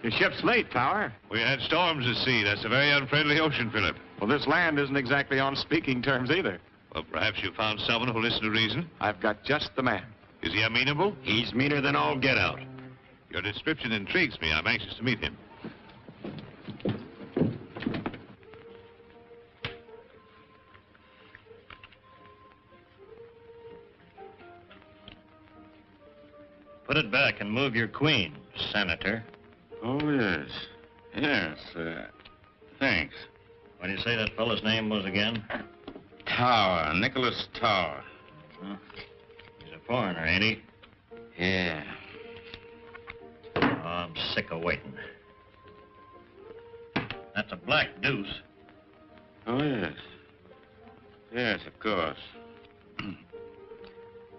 Your ship's late, Tower. We had storms at sea. That's a very unfriendly ocean, Philip. Well, this land isn't exactly on speaking terms either. Well, perhaps you found someone who'll listen to reason. I've got just the man. Is he amenable? He's meaner than all get out. Your description intrigues me. I'm anxious to meet him. Put it back and move your queen, Senator. Oh, yes. Yes, thanks. What do you say that fellow's name was again? Tower, Nicholas Tower. Huh? He's a foreigner, ain't he? Yeah. Oh, I'm sick of waiting. That's a black deuce. Oh, yes. Yes, of course.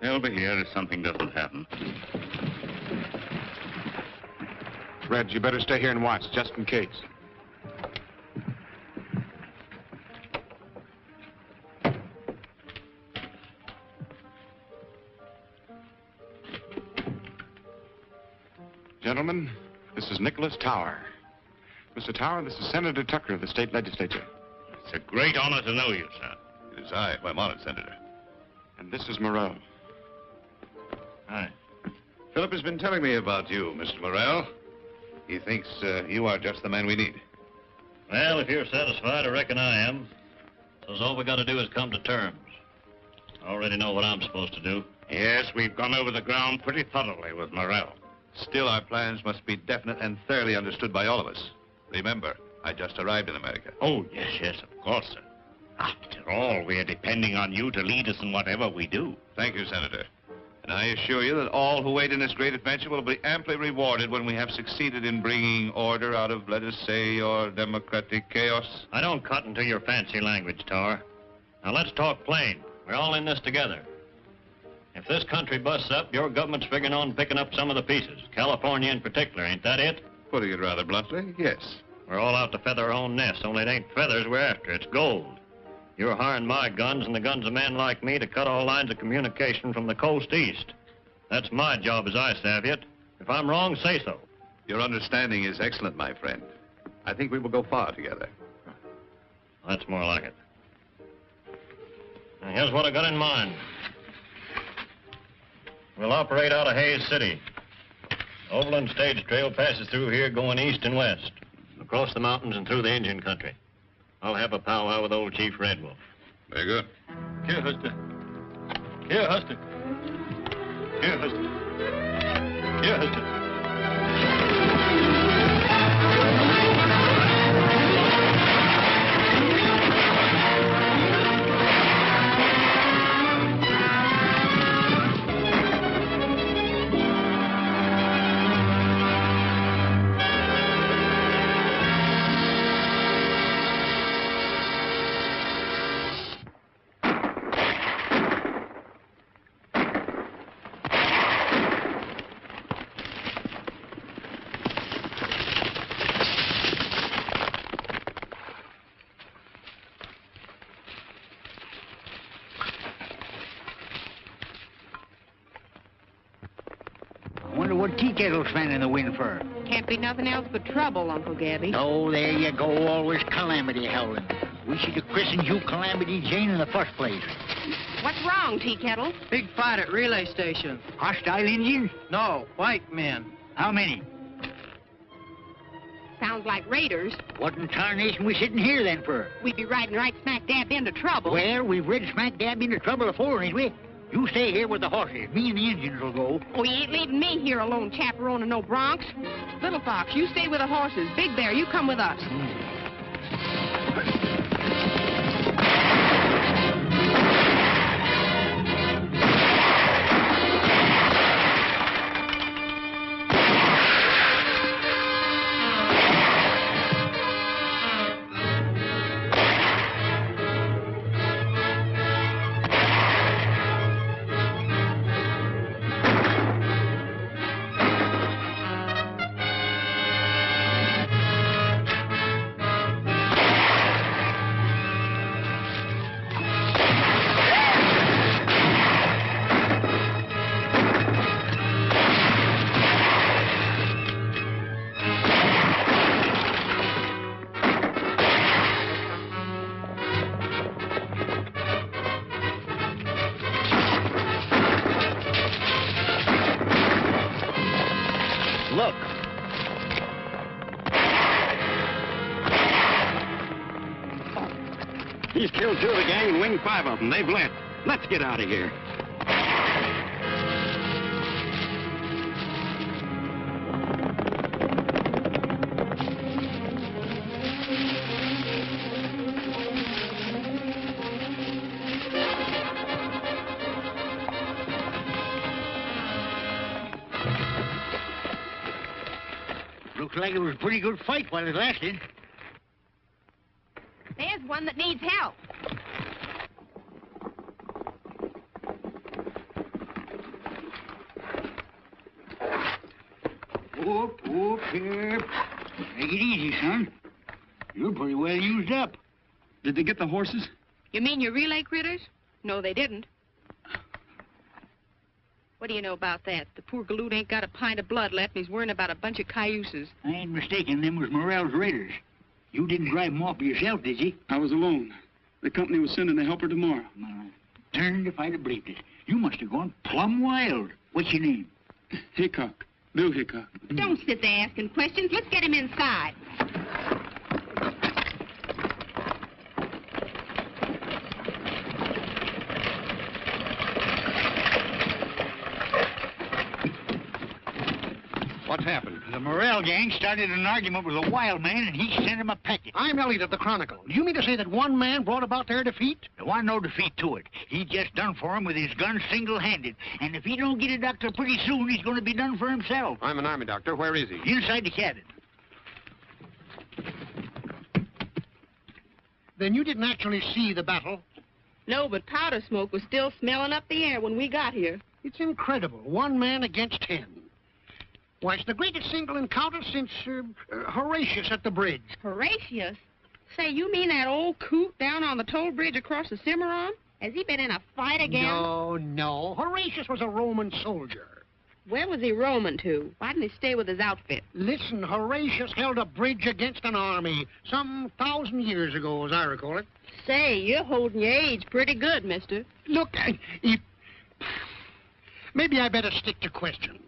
They'll be here if something doesn't happen. Red, you better stay here and watch, just in case. Gentlemen, this is Nicholas Tower. Mr. Tower, this is Senator Tucker of the state legislature. It's a great honor to know you, sir. It is I. I'm honored, Senator. And this is Morrell. Hi. Philip has been telling me about you, Mr. Morrell. He thinks you are just the man we need. Well, if you're satisfied, I reckon I am. So all we got to do is come to terms. I already know what I'm supposed to do. Yes, we've gone over the ground pretty thoroughly with Morrell. Still, our plans must be definite and thoroughly understood by all of us. Remember, I just arrived in America. Oh, yes, of course, sir. After all, we're depending on you to lead us in whatever we do. Thank you, Senator. And I assure you that all who wait in this great adventure will be amply rewarded when we have succeeded in bringing order out of, let us say, your democratic chaos. I don't cut into your fancy language, Tower. Now, let's talk plain. We're all in this together. If this country busts up, your government's figuring on picking up some of the pieces. California in particular, ain't that it? Putting it rather bluntly, yes. We're all out to feather our own nest, only it ain't feathers we're after, it's gold. You're hiring my guns and the guns of men like me to cut all lines of communication from the coast east. That's my job as I savvy it. If I'm wrong, say so. Your understanding is excellent, my friend. I think we will go far together. That's more like it. Now, here's what I got in mind. We'll operate out of Hayes City. Overland stage trail passes through here going east and west, across the mountains and through the Indian country. I'll have a powwow with old Chief Red Wolf. Very good. Here, Huster. Here, Huster. Here, Huster. Here, Huster. Tea kettle's fanning the wind for? Can't be nothing else but trouble, Uncle Gabby. Oh, there you go, always Calamity howling. We should have christened you Calamity Jane in the first place. What's wrong, Tea Kettle? Big fight at relay station. Hostile Indians? No, white men. How many? Sounds like raiders. What in tarnation we sitting here then for? We'd be riding right smack dab into trouble. Well, we've rid smack dab into trouble before, ain't we? You stay here with the horses. Me and the Indians will go. Oh, you ain't leaving me here alone chaperoning no broncs. Little Fox, you stay with the horses. Big Bear, you come with us. He's killed 2 of the gang and winged 5 of them. They've left. Let's get out of here. Looks like it was a pretty good fight while it lasted. There's one that needs help. Whoop, here. Take it easy, son. You're pretty well used up. Did they get the horses? You mean your relay critters? No, they didn't. What do you know about that? The poor galoot ain't got a pint of blood left, and he's worrying about a bunch of cayuses. I ain't mistaken, them was Morrell's raiders. You didn't drive them off yourself, did you? I was alone. The company was sending a helper tomorrow. Turned if I'd have believed it. You must have gone plumb wild. What's your name? Hickok. Bill Hickok. Don't sit there asking questions. Let's get him inside. What's happened? The Morrell gang started an argument with a wild man, and he sent him a packet. I'm Elliot of the Chronicle. Do you mean to say that one man brought about their defeat? There wasn't no defeat to it. He just done for him with his gun single-handed. And if he don't get a doctor pretty soon, he's going to be done for himself. I'm an army doctor. Where is he? Inside the cabin. Then you didn't actually see the battle? No, but powder smoke was still smelling up the air when we got here. It's incredible. 1 man against 10. Why, it's the greatest single encounter since Horatius at the bridge. Horatius? Say, you mean that old coot down on the toll bridge across the Cimarron? Has he been in a fight again? No. Horatius was a Roman soldier. Where was he roaming to? Why didn't he stay with his outfit? Listen, Horatius held a bridge against an army some 1,000 years ago, as I recall it. Say, you're holding your age pretty good, mister. Look, maybe I better stick to questions.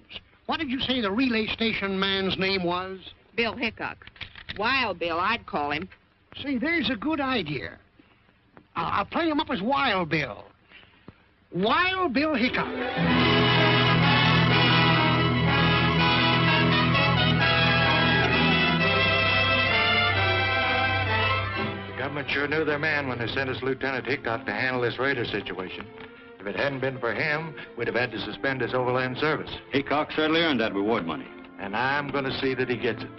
What did you say the relay station man's name was? Bill Hickok. Wild Bill, I'd call him. Say, there's a good idea. I'll play him up as Wild Bill. Wild Bill Hickok. The government sure knew their man when they sent us Lieutenant Hickok to handle this raider situation. If it hadn't been for him, we'd have had to suspend his overland service. Hickok certainly earned that reward money. And I'm going to see that he gets it.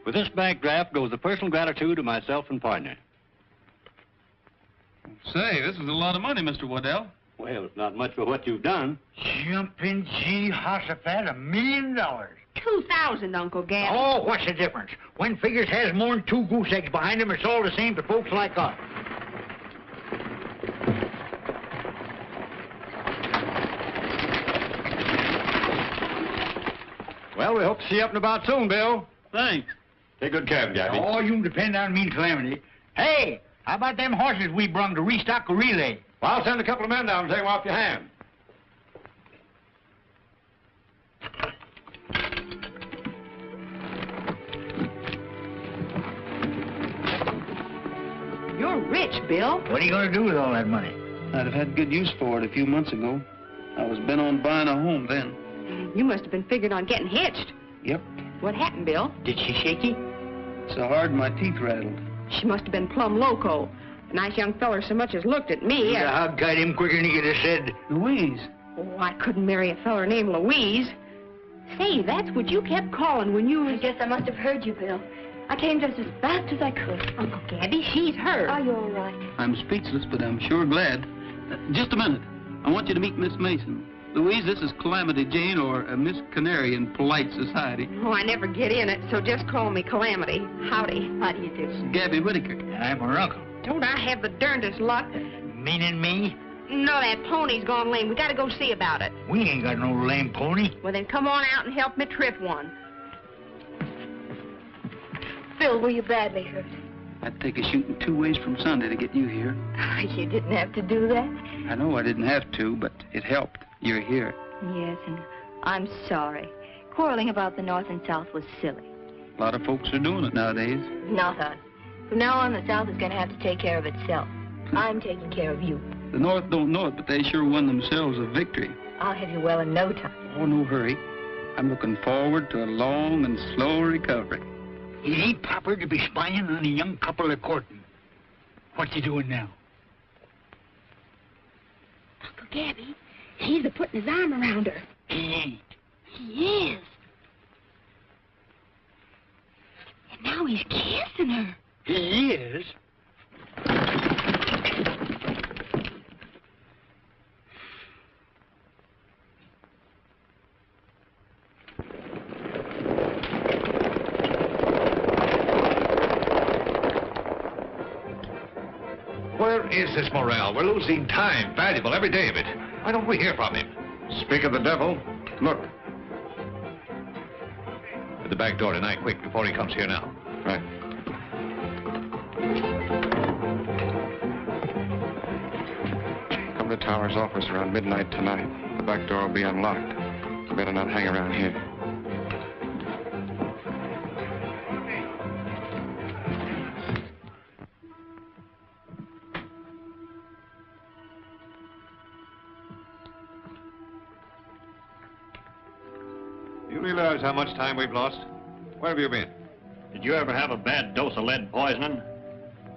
With this bank draft goes the personal gratitude of myself and partner. Say, this is a lot of money, Mr. Waddell. Well, it's not much for what you've done. Jumping Jehoshaphat, $1 million. 2,000, Uncle Gabby. Oh, what's the difference? When figures has more than 2 goose eggs behind them, it's all the same to folks like us. Well, we hope to see you up and about soon, Bill. Thanks. Take good care of Gabby. Oh, you can depend on me and Calamity. Hey, how about them horses we brung to restock the relay? Well, I'll send a couple of men down and take them off your hand. You're rich, Bill. What are you going to do with all that money? I'd have had good use for it a few months ago. I was bent on buying a home then. You must have been figured on getting hitched. Yep. What happened, Bill? Did she shake you? So hard my teeth rattled. She must have been plumb loco. A nice young feller so much as looked at me. You'd have hog-tied him quicker than he could have said. Louise. Oh, I couldn't marry a feller named Louise. Say, that's what you kept calling when you was... I guess I must have heard you, Bill. I came just as fast as I could. Uncle Gabby, she's hurt. Are you all right? I'm speechless, but I'm sure glad. Just a minute. I want you to meet Miss Mason. Louise, this is Calamity Jane, or Miss Canary in polite society. Oh, I never get in it, so just call me Calamity. Howdy. How do you do? Gabby Whittaker. I'm her uncle. Don't I have the darndest luck? Meaning me? No, that pony's gone lame. We gotta go see about it. We ain't got no lame pony. Well, then come on out and help me trip one. Bill, were you badly hurt? I'd take a shooting 2 ways from Sunday to get you here. You didn't have to do that. I know I didn't have to, but it helped. You're here. Yes, and I'm sorry. Quarreling about the North and South was silly. A lot of folks are doing it nowadays. Not us. From now on, the South is going to have to take care of itself. I'm taking care of you. The North don't know it, but they sure won themselves a victory. I'll have you well in no time. Oh, no hurry. I'm looking forward to a long and slow recovery. It ain't proper to be spying on a young couple of courting. What's he doing now? Uncle Gabby, he's a-putting his arm around her. He ain't. He is. And now he's kissing her. He is? Where is this Morrell? We're losing time, valuable, every day of it. Why don't we hear from him? Speak of the devil. Look. At the back door tonight, quick, before he comes here now. Right. Come to Tower's office around midnight tonight. The back door will be unlocked. You better not hang around here. You realize how much time we've lost? Where have you been? Did you ever have a bad dose of lead poisoning?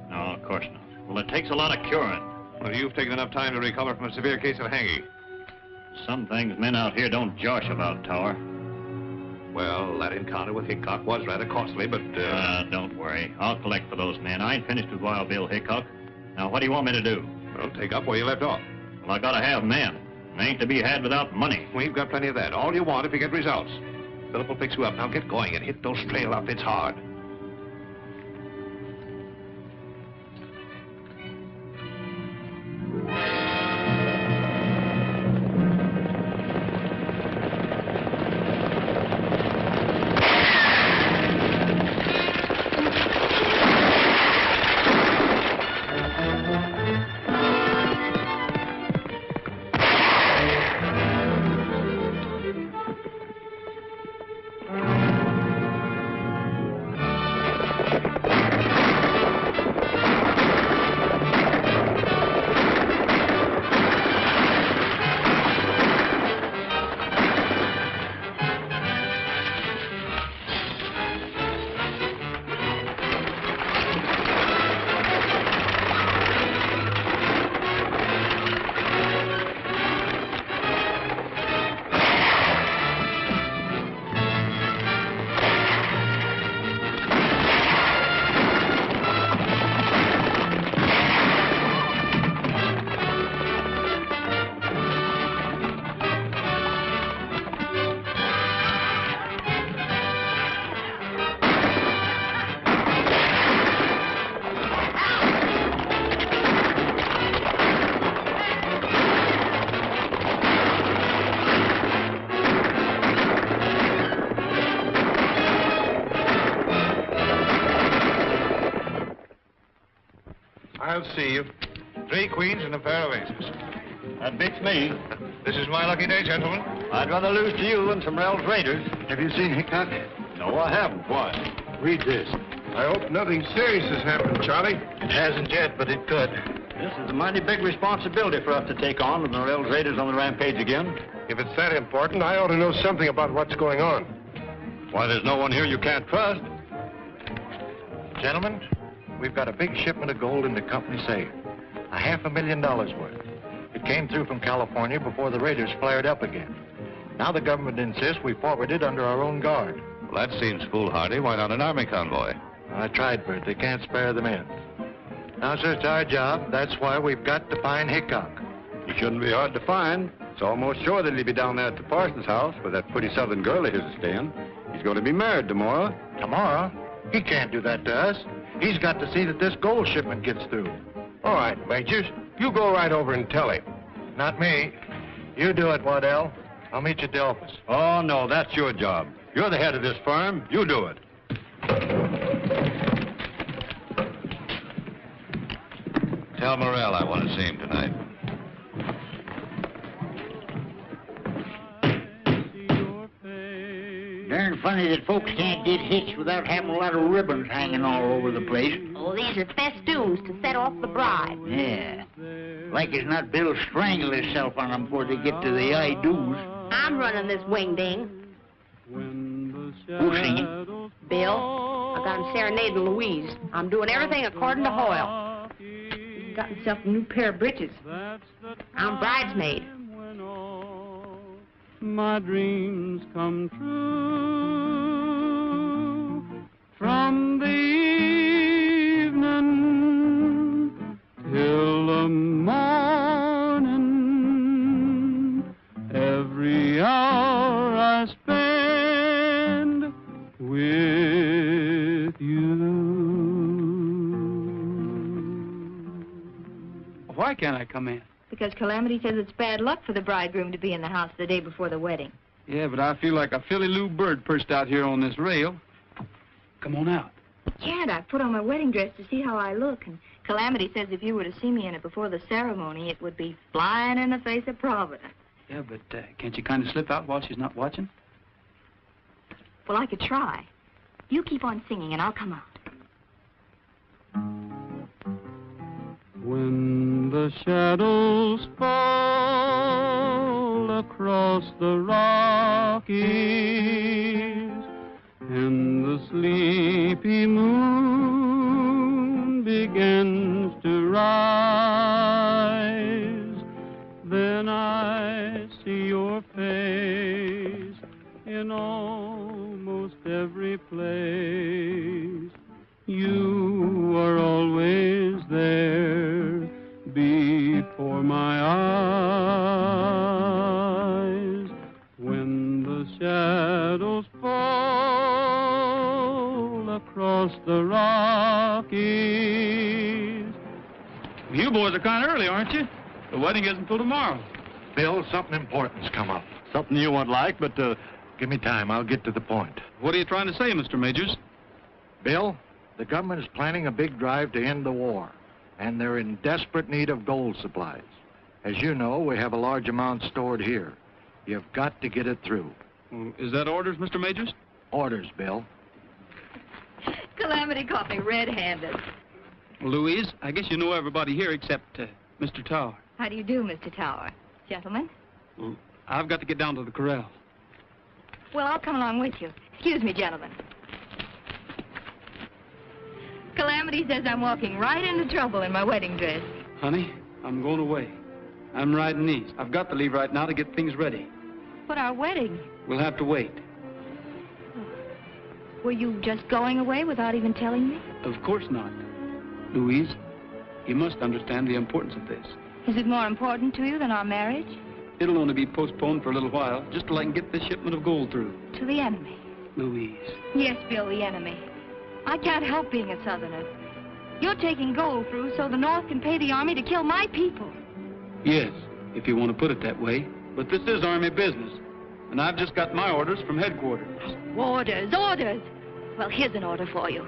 No, of course not. Well, it takes a lot of curing. Well, you've taken enough time to recover from a severe case of hanging. Some things men out here don't josh about, Tower. Well, that encounter with Hickok was rather costly, but... Don't worry. I'll collect for those men. I ain't finished with Wild Bill Hickok. Now, what do you want me to do? Well, take up where you left off. Well, I gotta have men. They ain't to be had without money. We've got plenty of that. All you want if you get results. Philip will fix you up. Now get going and hit those trail outfits hard. I'll see you. 3 queens and a pair of aces. That beats me. This is my lucky day, gentlemen. I'd rather lose to you than some Rel's Raiders. Have you seen Hickok? No, I haven't. Why? Read this. I hope nothing serious has happened, Charlie. It hasn't yet, but it could. This is a mighty big responsibility for us to take on with the Rel's Raiders on the rampage again. If it's that important, I ought to know something about what's going on. Why, there's no one here you can't trust. Gentlemen, we've got a big shipment of gold in the company safe. $500,000 worth. It came through from California before the raiders flared up again. Now the government insists we forward it under our own guard. Well, that seems foolhardy. Why not an army convoy? I tried for it. They can't spare the men. Now, sir, it's our job. That's why we've got to find Hickok. He shouldn't be hard to find. It's almost sure that he'll be down there at the parson's house with that pretty southern girl of his is staying. He's going to be married tomorrow. Tomorrow? He can't do that to us. He's got to see that this gold shipment gets through. All right, Majors. You go right over and tell him. Not me. You do it, Waddell. I'll meet you at the office. Oh, no, that's your job. You're the head of this firm. You do it. Tell Morrell I want to see him tonight. Darn funny that folks can't get hitched without having a lot of ribbons hanging all over the place. Oh, these are festoons to set off the bride. Yeah. Like as not, Bill strangle himself on them before they get to the I-do's. I'm running this wing-ding. Who's singing? Bill. I got him serenading Louise. I'm doing everything according to Hoyle. He's got himself a new pair of breeches. I'm bridesmaid. My dreams come true from the evening till the morning. Every hour I spend with you. Why can't I come in? Because Calamity says it's bad luck for the bridegroom to be in the house the day before the wedding. Yeah, but I feel like a filly-loo bird perched out here on this rail. Come on out. Can't. I put on my wedding dress to see how I look, and Calamity says if you were to see me in it before the ceremony, it would be flying in the face of Providence. Yeah, but can't you kind of slip out while she's not watching? Well, I could try. You keep on singing, and I'll come out. When the shadows fall across the Rockies and the sleepy moon begins to rise, then I see your face in almost every place. You are always there before my eyes. When the shadows fall across the Rockies. You boys are kind of early, aren't you? The wedding isn't till tomorrow. Bill, something important's come up. Something you won't like, but Give me time. I'll get to the point. What are you trying to say, Mr. Majors? Bill, the government is planning a big drive to end the war, and they're in desperate need of gold supplies. As you know, we have a large amount stored here. You've got to get it through. Well, is that orders, Mr. Majors? Orders, Bill. Calamity caught me red-handed. Well, Louise, I guess you know everybody here except Mr. Tower. How do you do, Mr. Tower? Gentlemen? Well, I've got to get down to the corral. Well, I'll come along with you. Excuse me, gentlemen. Calamity says I'm walking right into trouble in my wedding dress. Honey, I'm going away. I'm riding east. I've got to leave right now to get things ready. But our wedding? We'll have to wait. Were you just going away without even telling me? Of course not. Louise, you must understand the importance of this. Is it more important to you than our marriage? It'll only be postponed for a little while, just till I can get this shipment of gold through. To the enemy? Louise. Yes, Bill, the enemy. I can't help being a Southerner. You're taking gold through so the North can pay the Army to kill my people. Yes, if you want to put it that way. But this is Army business, and I've just got my orders from headquarters. Orders, orders! Well, here's an order for you.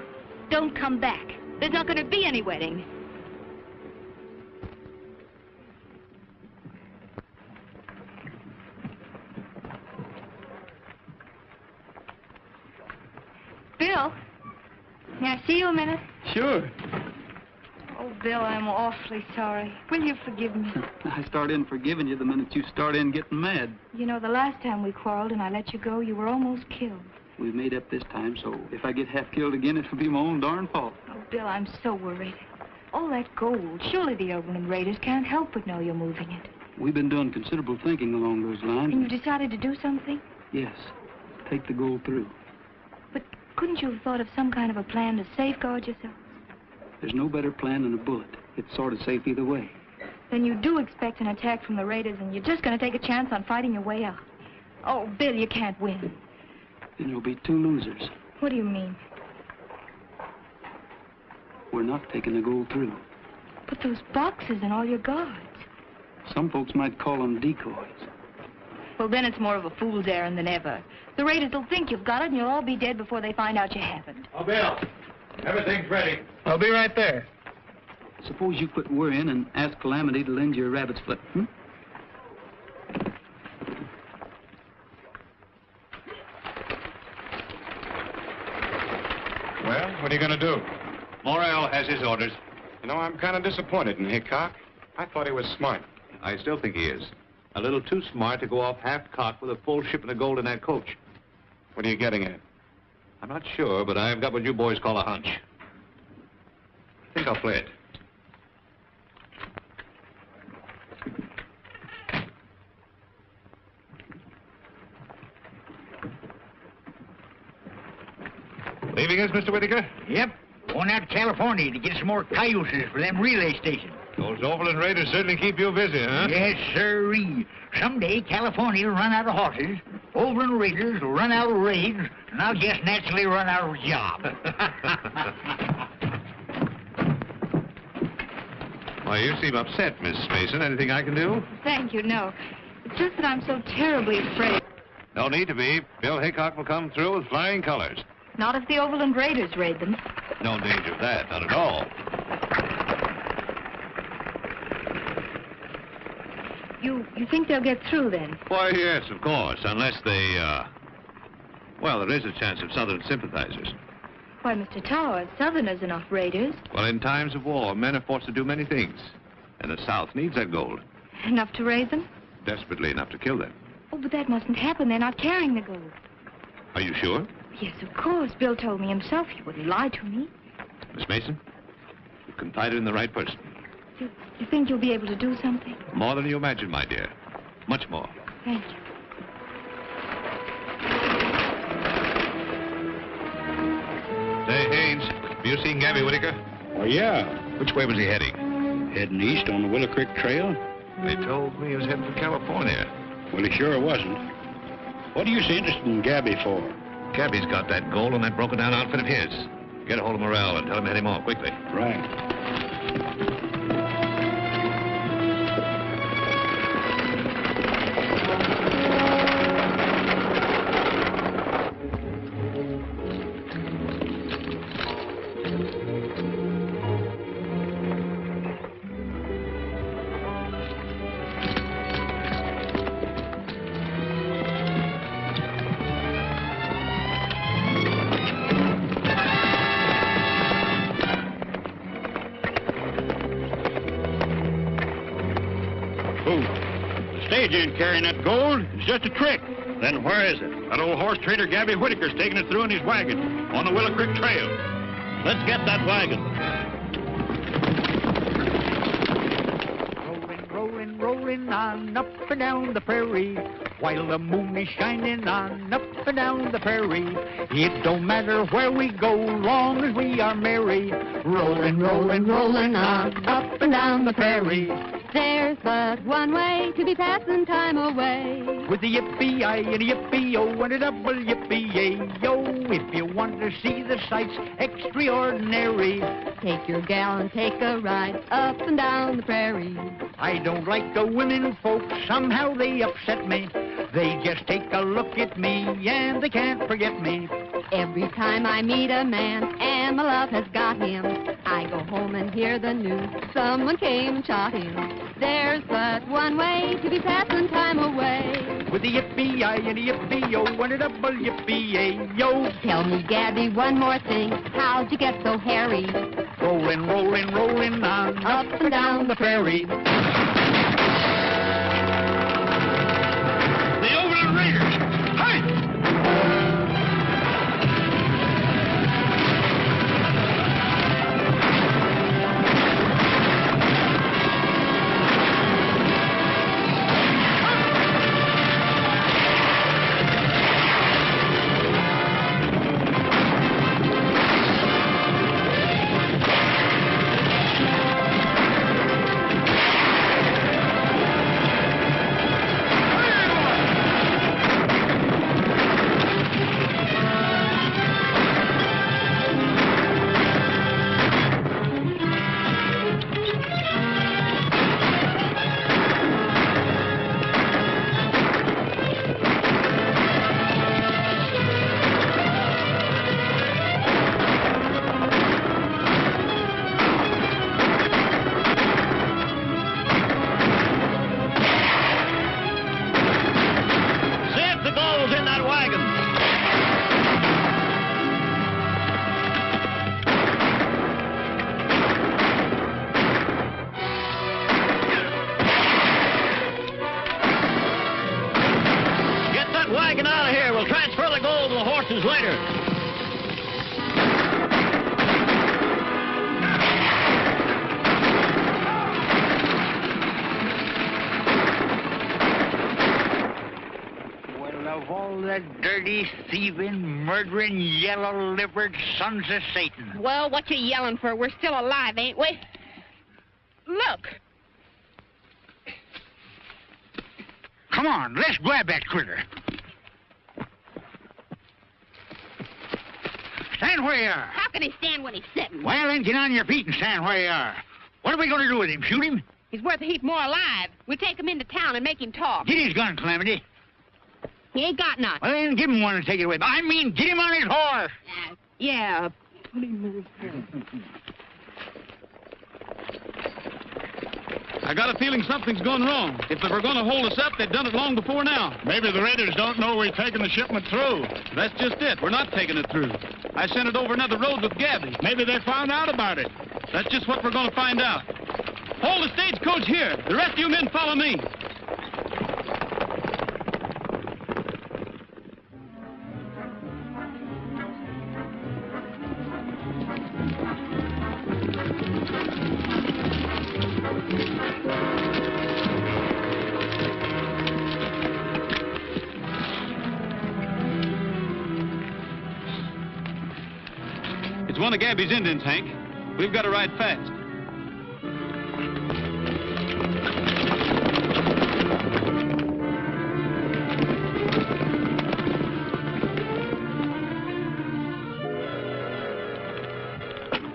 Don't come back. There's not going to be any wedding. Bill, may I see you a minute? Sure. Oh, Bill, I'm awfully sorry. Will you forgive me? I start in forgiving you the minute you start in getting mad. You know, the last time we quarreled and I let you go, you were almost killed. We've made up this time, so if I get half killed again, it'll be my own darn fault. Oh, Bill, I'm so worried. All that gold, surely the Overland Raiders can't help but know you're moving it. We've been doing considerable thinking along those lines. And you decided to do something? Yes. Take the gold through. But couldn't you have thought of some kind of a plan to safeguard yourself? There's no better plan than a bullet. It's sort of safe either way. Then you do expect an attack from the Raiders, and you're just going to take a chance on fighting your way out. Oh, Bill, you can't win. Then there'll be two losers. What do you mean? We're not taking the gold through. But those boxes and all your guards. Some folks might call them decoys. Well, then it's more of a fool's errand than ever. The Raiders will think you've got it, and you'll all be dead before they find out you haven't. Oh, Bill, everything's ready. I'll be right there. Suppose you quit worrying and ask Calamity to lend you a rabbit's foot, hmm? Well, what are you going to do? Morrell has his orders. You know, I'm kind of disappointed in Hickok. I thought he was smart. I still think he is. A little too smart to go off half-cocked with a full shipment of gold in that coach. What are you getting at? I'm not sure, but I've got what you boys call a hunch. I think I'll play it. Leaving us, Mr. Whittaker? Yep. Going out to California to get some more cayuses for them relay stations. Those Overland Raiders certainly keep you busy, huh? Yes, sirree. Someday California will run out of horses, Overland Raiders will run out of raids, and I'll just naturally run out of jobs. Why, you seem upset, Miss Mason. Anything I can do? Thank you, no. It's just that I'm so terribly afraid. No need to be. Bill Hickok will come through with flying colors. Not if the Overland Raiders raid them. No danger of that, not at all. You think they'll get through then? Why, yes, of course, unless they, well, there is a chance of Southern sympathizers. Why, Mr. Tower, Southerners are not raiders. Well, in times of war, men are forced to do many things. And the South needs that gold. Enough to raise them? Desperately enough to kill them. Oh, but that mustn't happen. They're not carrying the gold. Are you sure? Yes, of course. Bill told me himself. He wouldn't lie to me. Miss Mason, you've confided in the right person. You think you'll be able to do something? More than you imagine, my dear. Much more. Thank you. Say, Haynes, have you seen Gabby Whittaker? Oh, yeah. Which way was he heading? Heading east on the Willow Creek Trail? They told me he was heading for California. Well, he sure wasn't. What are you so interested in Gabby for? Gabby's got that gold on that broken-down outfit of his. Get a hold of Morrell and tell him to head him off quickly. Right. Ain't carrying that gold. It's just a trick. Then where is it? That old horse trader Gabby Whittaker's taking it through in his wagon on the Willow Creek Trail. Let's get that wagon. Rolling, rolling on up and down the prairie, while the moon is shining on up and down the prairie. It don't matter where we go, long as we are merry. Rolling, rolling, rolling on up and down the prairie. There's but one way to be passing time away. With the yippee-I and a yippee-oh and a double yippee-yay-yo. If you want to see the sights extraordinary, take your gal and take a ride up and down the prairie. I don't like the women folks, somehow they upset me. They just take a look at me and they can't forget me. Every time I meet a man and my love has got him, I go home and hear the news, someone came and shot him. There's but one way to be passing time away. With the yippee-I and a yippee-oh and a double yippee-yay-yo. Tell me, Gabby, one more thing, how'd you get so hairy? Rolling, rolling, rolling on up and down the prairie. The Overland Raiders! Hey! horses later. Of all the dirty, thieving, murdering, yellow-livered sons of Satan. Well, what you yelling for? We're still alive, ain't we? Look. Come on, let's grab that critter. Stand where you are. How can he stand when he's sitting? Well, then get on your feet and stand where you are. What are we going to do with him? Shoot him? He's worth a heap more alive. We'll take him into town and make him talk. Get his gun, Calamity. He ain't got none. Well, then give him one and take it away. I mean, get him on his horse. Yeah, put him in his I got a feeling something's gone wrong. If they were going to hold us up, they'd done it long before now. Maybe the raiders don't know we're taking the shipment through. That's just it. We're not taking it through. I sent it over another road with Gabby. Maybe they found out about it. That's just what we're going to find out. Hold the stagecoach here. The rest of you men follow me. It's one of Gabby's Indians, Hank. We've got to ride fast.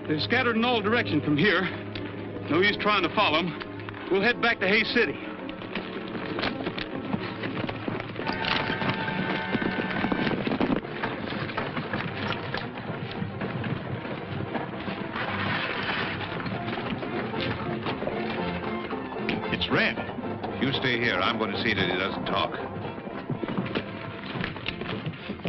They're scattered in all directions from here. No use trying to follow them. We'll head back to Hayes City. It's Red. You stay here. I'm going to see that he doesn't talk.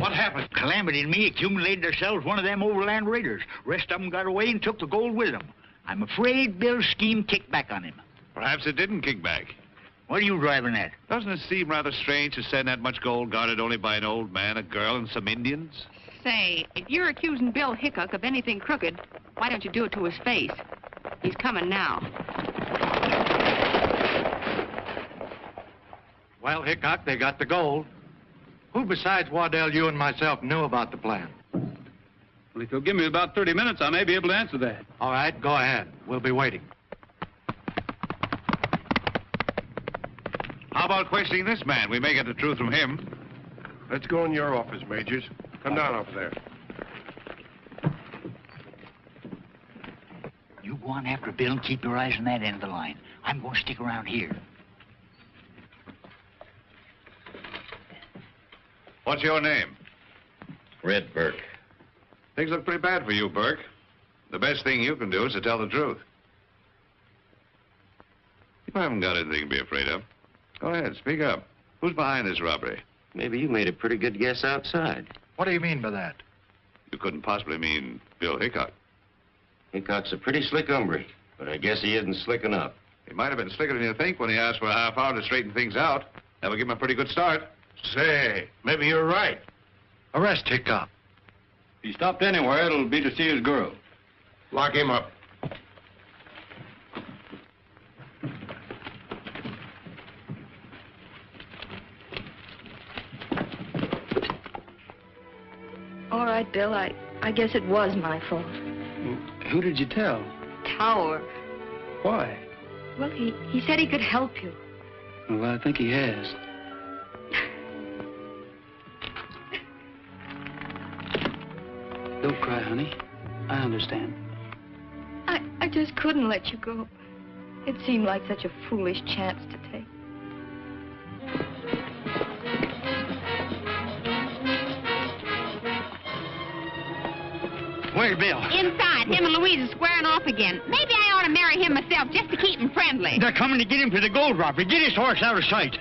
What happened? Calamity and me accumulated ourselves one of them overland raiders. Rest of them got away and took the gold with them. I'm afraid Bill's scheme kicked back on him. Perhaps it didn't kick back. What are you driving at? Doesn't it seem rather strange to send that much gold guarded only by an old man, a girl, and some Indians? Say, if you're accusing Bill Hickok of anything crooked, why don't you do it to his face? He's coming now. Well, Hickok, they got the gold. Who besides Waddell, you and myself knew about the plan? Well, if you'll give me about 30 minutes, I may be able to answer that. All right, go ahead. We'll be waiting. How about questioning this man? We may get the truth from him. Let's go in your office, Majors. Come down off there. You go on after Bill and keep your eyes on that end of the line. I'm going to stick around here. What's your name? Red Burke. Things look pretty bad for you, Burke. The best thing you can do is to tell the truth. You haven't got anything to be afraid of. Go ahead, speak up. Who's behind this robbery? Maybe you made a pretty good guess outside. What do you mean by that? You couldn't possibly mean Bill Hickok. Hickok's a pretty slick hombre, but I guess he isn't slick enough. He might have been slicker than you think when he asked for a half hour to straighten things out. That would give him a pretty good start. Say, maybe you're right. Arrest Hickok. If he stopped anywhere, it'll be to see his girl. Lock him up. All right, Bill, I guess it was my fault. Who did you tell? Tower. Why? Well, he said he could help you. Well, I think he has. Don't cry, honey. I understand. I just couldn't let you go. It seemed like such a foolish chance to take. Where's Bill? Inside. Him and Louise are squaring off again. Maybe I ought to marry him myself just to keep him friendly. They're coming to get him for the gold robbery. Get his horse out of sight.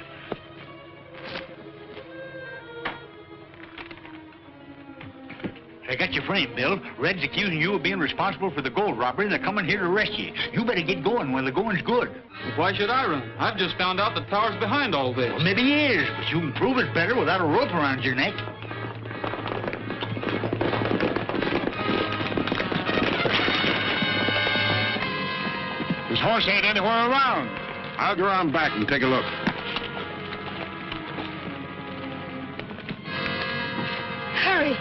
I got your frame, Bill. Red's accusing you of being responsible for the gold robbery, and they're coming here to arrest you. You better get going when the going's good. Why should I run? I've just found out that Tower's behind all this. Well, maybe he is, but you can prove it better without a rope around your neck. His horse ain't anywhere around. I'll go around back and take a look. Hurry.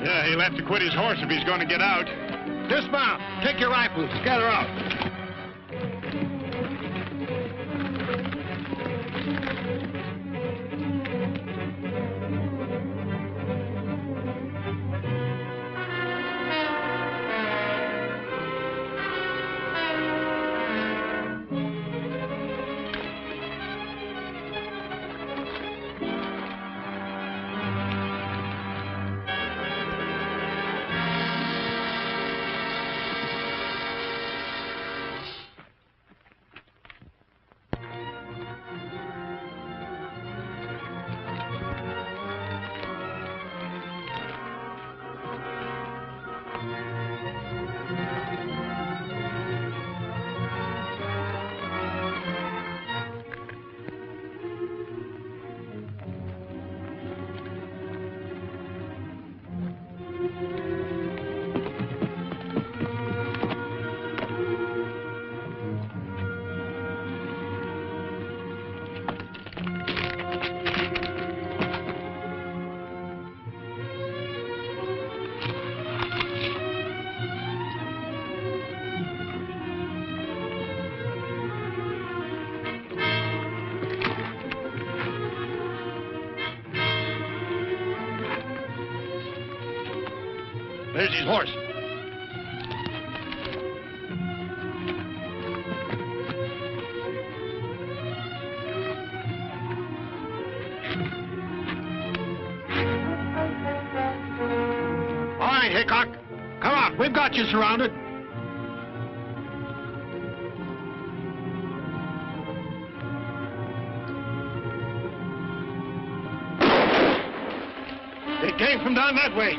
Yeah, he'll have to quit his horse if he's going to get out. Dismount. Take your rifles. Gather out. There's his horse. All right, Hickok. Come on, we've got you surrounded. They came from down that way.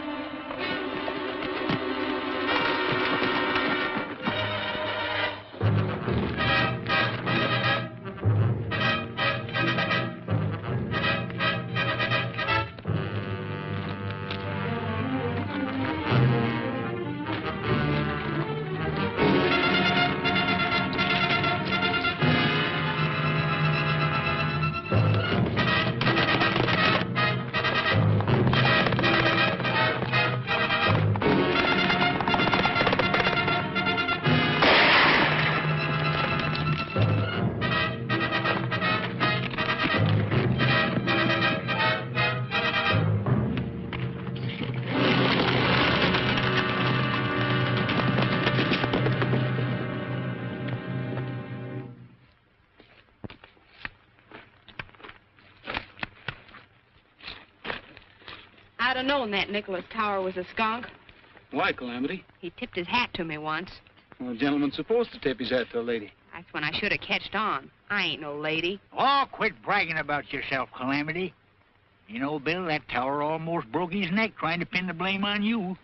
I'd have known that Nicholas Tower was a skunk. Why, Calamity? He tipped his hat to me once. Well, a gentleman's supposed to tip his hat to a lady. That's when I should have catched on. I ain't no lady. Oh, quit bragging about yourself, Calamity. You know, Bill, that tower almost broke his neck trying to pin the blame on you.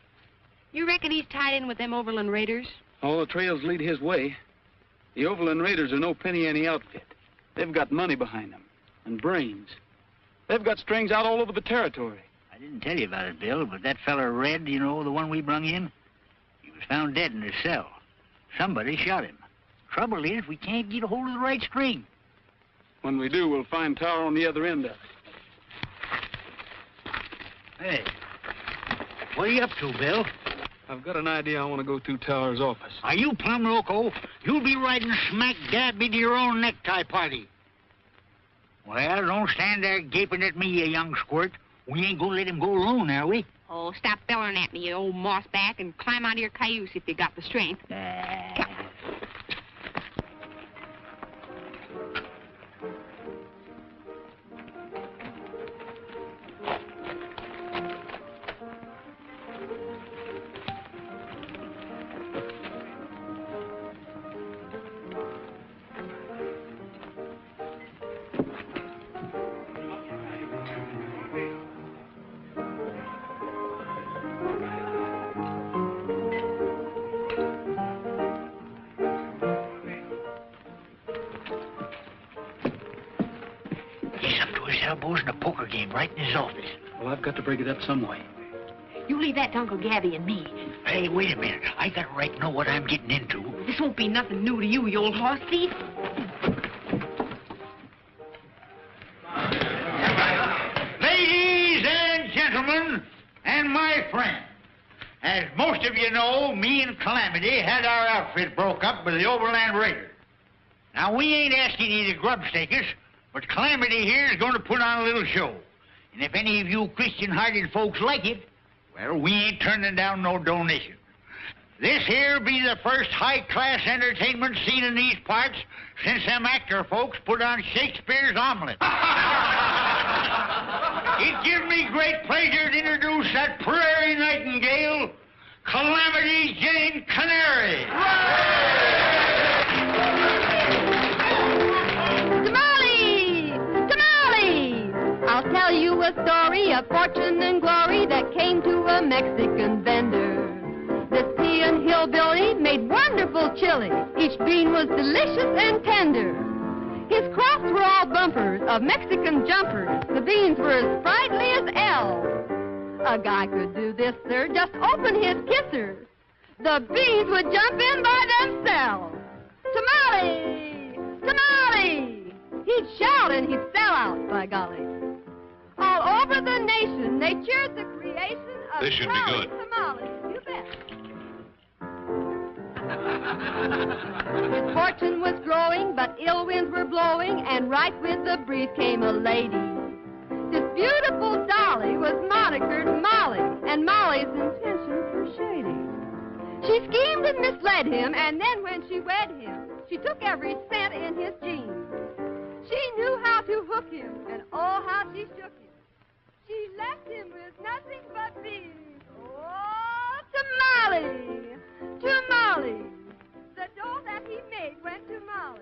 You reckon he's tied in with them Overland Raiders? All the trails lead his way. The Overland Raiders are no penny-ante outfit. They've got money behind them, and brains. They've got strings out all over the territory. I didn't tell you about it, Bill, but that feller Red, you know, the one we brung in, he was found dead in his cell. Somebody shot him. Trouble is, we can't get a hold of the right string. When we do, we'll find Tower on the other end of it. Hey, what are you up to, Bill? I've got an idea. I want to go through Tower's office. Are you plumb loco? You'll be riding smack dab into your own necktie party. Well, don't stand there gaping at me, you young squirt. We ain't gonna let him go alone, are we? Oh, stop bellering at me, you old mossback, and climb out of your cayuse if you got the strength. Come. Elbows in a poker game right in his office. Well, I've got to break it up some way. You leave that to Uncle Gabby and me. Hey, wait a minute. I got to right know what I'm getting into. This won't be nothing new to you, you old horse thief. Ladies and gentlemen, and my friends, as most of you know, me and Calamity had our outfit broke up by the Overland Raiders. Now, we ain't asking you to grub-stake us, but Calamity here is going to put on a little show. And if any of you Christian-hearted folks like it, well, we ain't turning down no donation. This here be the first high-class entertainment seen in these parts since them actor folks put on Shakespeare's Omelette. It gives me great pleasure to introduce that prairie nightingale, Calamity Jane Canary. I'll tell you a story of fortune and glory that came to a Mexican vendor. This peon hillbilly made wonderful chili. Each bean was delicious and tender. His crops were all bumpers of Mexican jumpers. The beans were as sprightly as elves. A guy could do this, sir, just open his kisser. The beans would jump in by themselves. Tamale! Tamale! He'd shout and he'd sell out, by golly. All over the nation, they cheered the creation of This should be good. tamales. You bet. His fortune was growing, but ill winds were blowing, and right with the breeze came a lady. This beautiful dolly was monikered Molly, and Molly's intentions were shady. She schemed and misled him, and then when she wed him, she took every cent in his jeans. She knew how to hook him, and oh, how she shook him. She left him with nothing but beans. Oh, tamale! Tamale! The dough that he made went to Molly.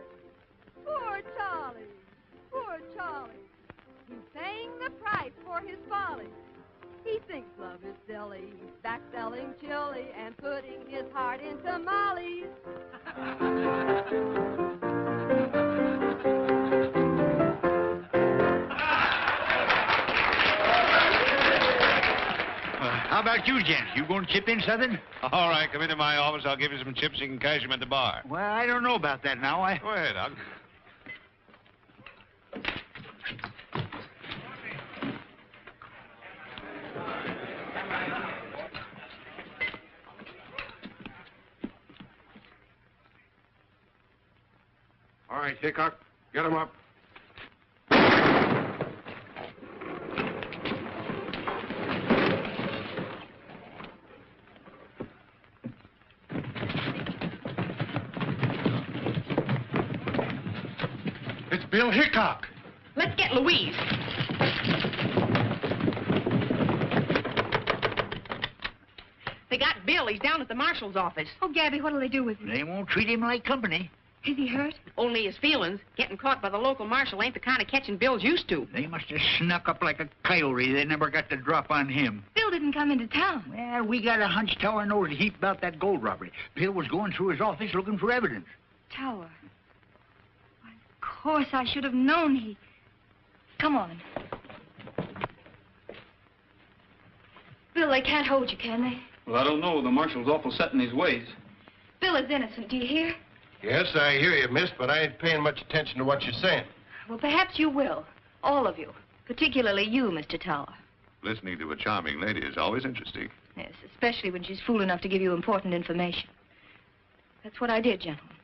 Poor Charlie! Poor Charlie! He's paying the price for his folly. He thinks love is silly. He's back selling chili and putting his heart in tamales. How about you, gents? You going to chip in something? All right, come into my office. I'll give you some chips. You can cash them at the bar. Well, I don't know about that now. Go ahead, I'll... All right, Hickok, get him up. It's Bill Hickok. Let's get Louise. They got Bill. He's down at the marshal's office. Oh, Gabby, what'll they do with him? They won't treat him like company. Is he hurt? Only his feelings. Getting caught by the local marshal ain't the kind of catching Bill's used to. They must have snuck up like a coyote. They never got the drop on him. Bill didn't come into town. Well, we got a hunch Tower knows a heap about that gold robbery. Bill was going through his office looking for evidence. Tower. Why, of course, I should have known he... Come on. Bill, they can't hold you, can they? Well, I don't know. The marshal's awful set in his ways. Bill is innocent, do you hear? Yes, I hear you, miss, but I ain't paying much attention to what you're saying. Well, perhaps you will. All of you. Particularly you, Mr. Tower. Listening to a charming lady is always interesting. Yes, especially when she's fool enough to give you important information. That's what I did, gentlemen.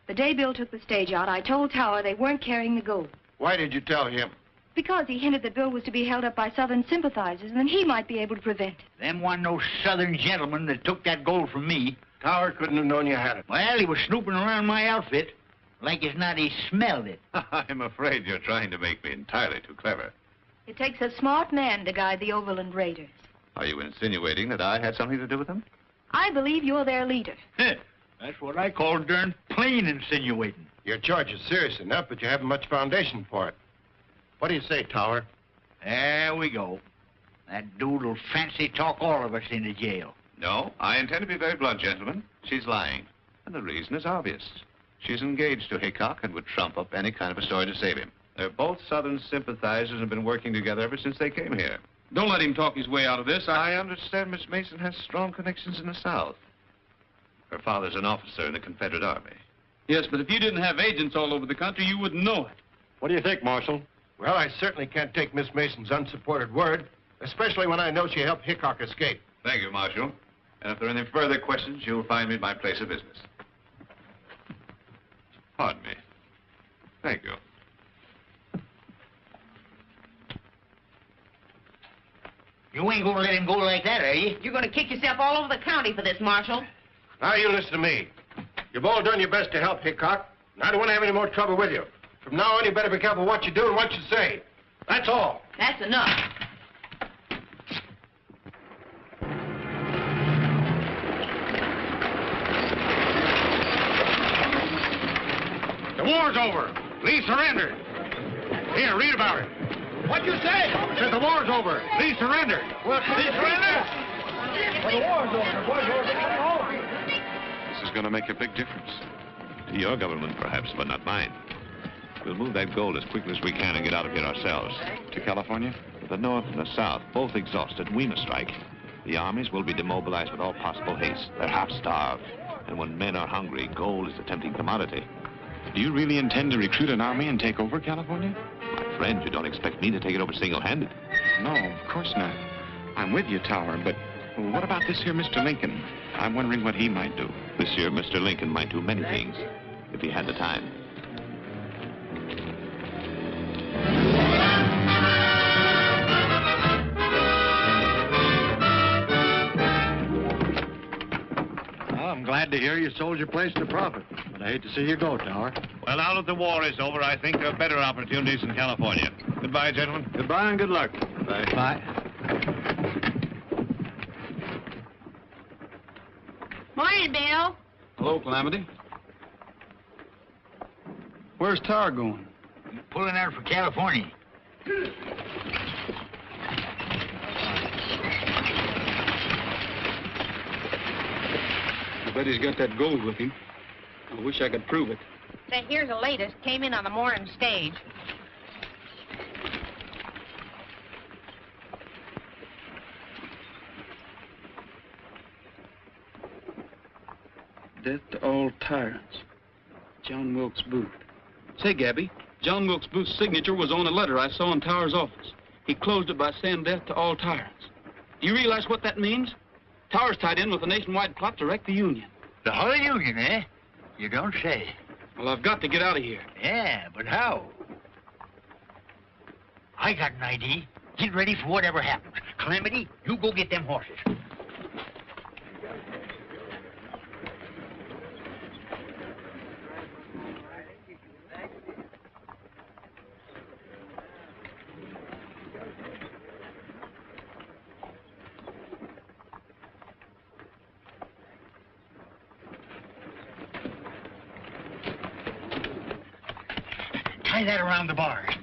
The day Bill took the stage out, I told Tower they weren't carrying the gold. Why did you tell him? Because he hinted that Bill was to be held up by Southern sympathizers, and then he might be able to prevent it. Them wasn't no Southern gentlemen that took that gold from me. Tower couldn't have known you had it. Well, he was snooping around my outfit. Like as not he smelled it. I'm afraid you're trying to make me entirely too clever. It takes a smart man to guide the Overland Raiders. Are you insinuating that I had something to do with them? I believe you're their leader. That's what I call darn plain insinuating. Your charge is serious enough, but you haven't much foundation for it. What do you say, Tower? There we go. That dude'll fancy talk all of us into jail. No, I intend to be very blunt, gentlemen. She's lying. And the reason is obvious. She's engaged to Hickok and would trump up any kind of a story to save him. They're both Southern sympathizers and have been working together ever since they came here. Don't let him talk his way out of this. I understand Miss Mason has strong connections in the South. Her father's an officer in the Confederate Army. Yes, but if you didn't have agents all over the country, you wouldn't know it. What do you think, Marshal? Well, I certainly can't take Miss Mason's unsupported word, especially when I know she helped Hickok escape. Thank you, Marshal. And if there are any further questions, you'll find me at my place of business. Pardon me. Thank you. You ain't gonna let him go like that, are you? You're gonna kick yourself all over the county for this, Marshal. Now, you listen to me. You've all done your best to help Hickok, and I don't want to have any more trouble with you. From now on, you better be careful what you do and what you say. That's all. That's enough. The war's over. Lee surrendered. Here, read about it. What'd you say? Said the war's over. Lee surrendered. What? Lee surrendered? Well, the war's over. The war's over. This is going to make a big difference. To your government, perhaps, but not mine. We'll move that gold as quickly as we can and get out of here ourselves. To California? The North and the South, both exhausted, we must strike. The armies will be demobilized with all possible haste. They're half-starved. And when men are hungry, gold is a tempting commodity. Do you really intend to recruit an army and take over California? My friend, you don't expect me to take it over single-handed. No, of course not. I'm with you, Tower, but what about this here Mr. Lincoln? I'm wondering what he might do. This year, Mr. Lincoln might do many things, if he had the time. Well, I'm glad to hear you sold your place to profit, but I hate to see you go, Tower. Well, now that the war is over, I think there are better opportunities in California. Goodbye, gentlemen. Goodbye and good luck. Bye. Bye. Morning, Bill. Hello, Calamity. Where's Tower going? He's pulling out for California. I bet he's got that gold with him. I wish I could prove it. Say, here's the latest. Came in on the morning stage. Death to all tyrants. John Wilkes Booth. Say, Gabby, John Wilkes Booth's signature was on a letter I saw in Tower's office. He closed it by saying death to all tyrants. Do you realize what that means? Tower's tied in with a nationwide plot to wreck the Union. The whole Union, eh? You don't say. Well, I've got to get out of here. Yeah, but how? I got an idea. Get ready for whatever happens. Calamity, you go get them horses. Tie that around the bars.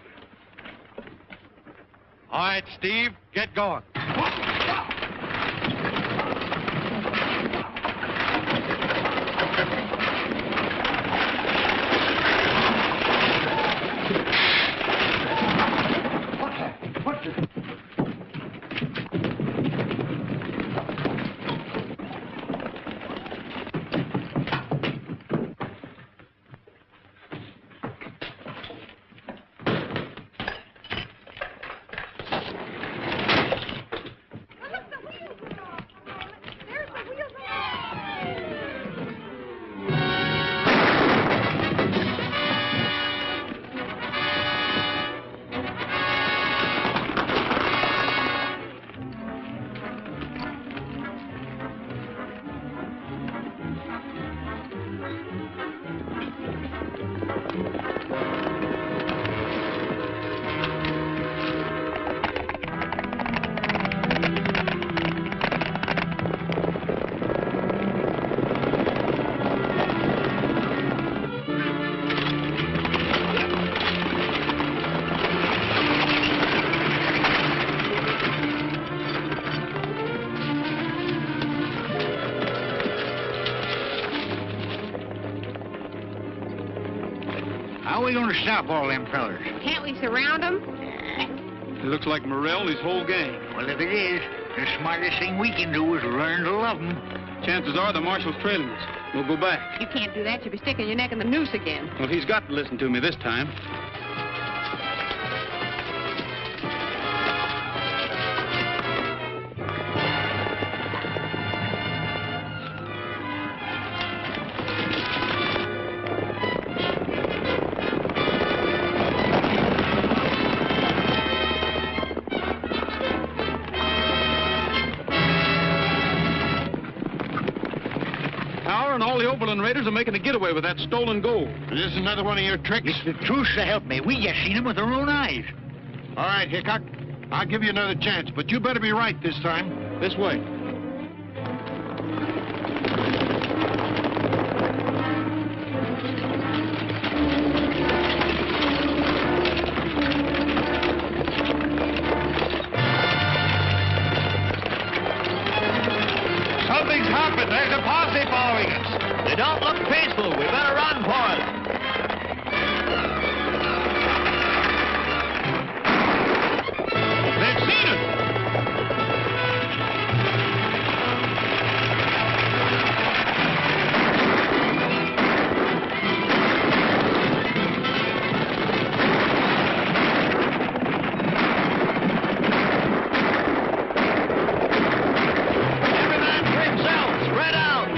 All right, Steve, get going. going to stop all them fellers? Can't we surround them? It looks like Morrell and his whole gang. Well, if it is, the smartest thing we can do is learn to love them. Chances are the marshal's trailing us. We'll go back. You can't do that. You'll be sticking your neck in the noose again. Well, he's got to listen to me this time. All the Overland Raiders are making a getaway with that stolen gold. Is this another one of your tricks? It's the truth to help me. We just seen them with our own eyes. All right, Hickok. I'll give you another chance, but you better be right this time. This way. Something's happened. There's a posse following us. They don't look peaceful. We better run for it. They've seen us. Every man for himself. Spread out.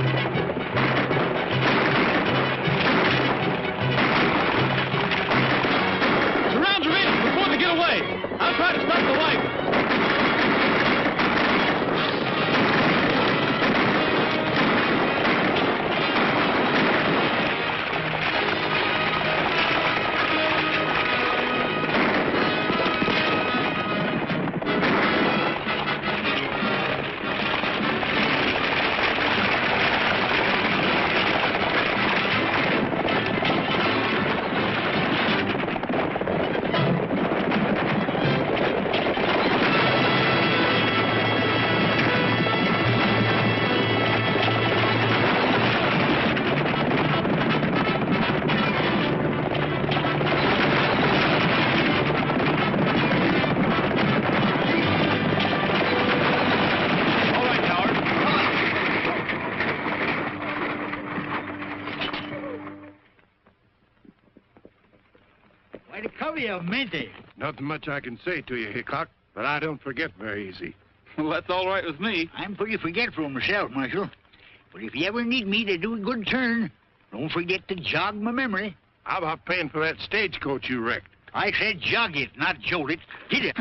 Surround your men before they get away. I'll try to stop the wagon. Why, the cover you meant it. Nothing much I can say to you, Hickok, but I don't forget very easy. Well, that's all right with me. I'm pretty forgetful myself, Marshal. But if you ever need me to do a good turn, don't forget to jog my memory. How about paying for that stagecoach you wrecked? I said jog it, not jolt it. Hit it.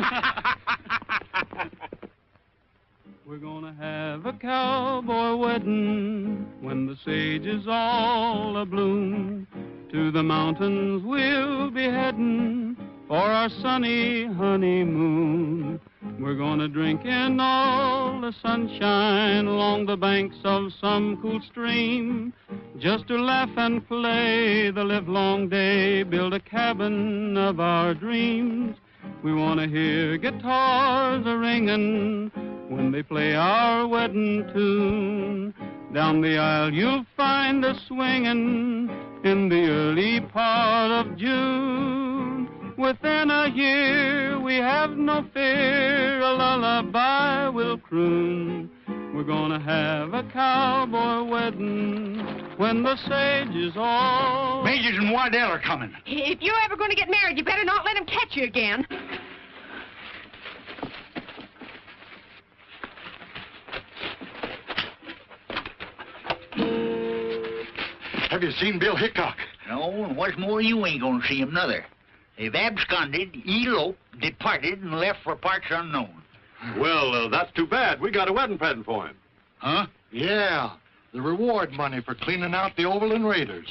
We're gonna have a cowboy wedding when the sage is all abloom. To the mountains we'll be heading for our sunny honeymoon. We're gonna drink in all the sunshine along the banks of some cool stream, just to laugh and play the livelong day, build a cabin of our dreams. We wanna hear guitars a-ringing when they play our wedding tune. Down the aisle you'll find us swinging in the early part of June. Within a year we have no fear, a lullaby will croon. We're gonna have a cowboy wedding when the sage is all... Majors and Waddell are coming. If you're ever going to get married, you better not let him catch you again. Have you seen Bill Hickok? No, and what's more, you ain't gonna see him, nother. They've absconded, eloped, departed, and left for parts unknown. Well, that's too bad. We got a wedding present for him. Huh? Yeah, the reward money for cleaning out the Overland Raiders.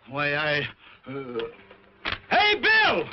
Why, Hey, Bill!